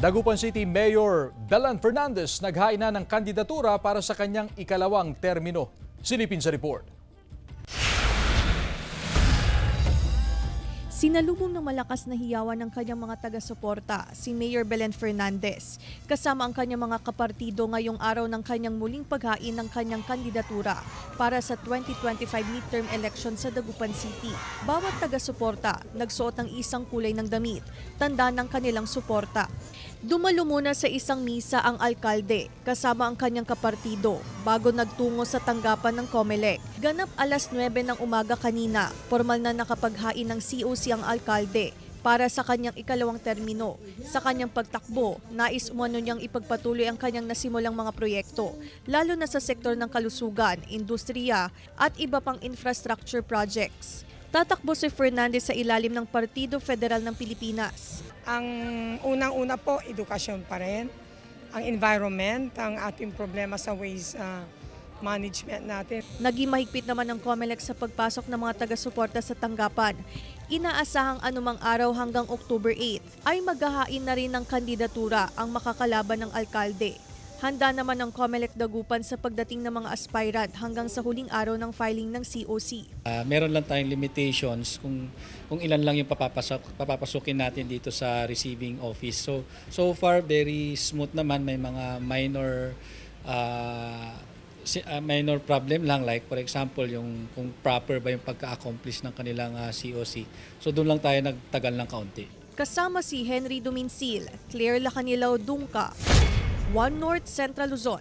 Dagupan City Mayor Belan Fernandez naghain na ng kandidatura para sa kanyang ikalawang termino. Silipin sa report. Sinalubong ng malakas na hiyawan ng kanyang mga taga-suporta si Mayor Belen Fernandez kasama ang kanyang mga kapartido ngayong araw ng kanyang muling paghain ng kanyang kandidatura para sa 2025 midterm election sa Dagupan City. Bawat taga-suporta nagsuot ng isang kulay ng damit, tanda ng kanilang suporta. Dumalo muna sa isang misa ang alkalde kasama ang kanyang kapartido bago nagtungo sa tanggapan ng COMELEC. Ganap alas 9 ng umaga kanina, formal na nakapaghain ng COC ang alkalde para sa kanyang ikalawang termino. Sa kanyang pagtakbo, nais umano niyang ipagpatuloy ang kanyang nasimulang mga proyekto, lalo na sa sektor ng kalusugan, industriya at iba pang infrastructure projects. Tatakbo si Fernandez sa ilalim ng Partido Federal ng Pilipinas. Ang unang-una po, edukasyon pa rin. Ang environment, ang ating problema sa waste management natin. Naging mahigpit naman ng COMELEC sa pagpasok ng mga taga-suporta sa tanggapan. Inaasahang anumang araw hanggang October 8 ay maghahain na rin ng kandidatura ang makakalaban ng alkalde. Handa naman ng COMELEC Dagupan sa pagdating ng mga aspirant hanggang sa huling araw ng filing ng COC. Meron lang tayong limitations kung ilan lang yung papapasukin natin dito sa receiving office. So far, very smooth naman. May mga minor problem lang, like for example yung kung proper ba yung pagka-accomplish ng kanilang COC. So doon lang tayo nagtagal ng kaunti. Kasama si Henry Duminsil, Claire Lacanilaw Dungka, One North Central Luzon.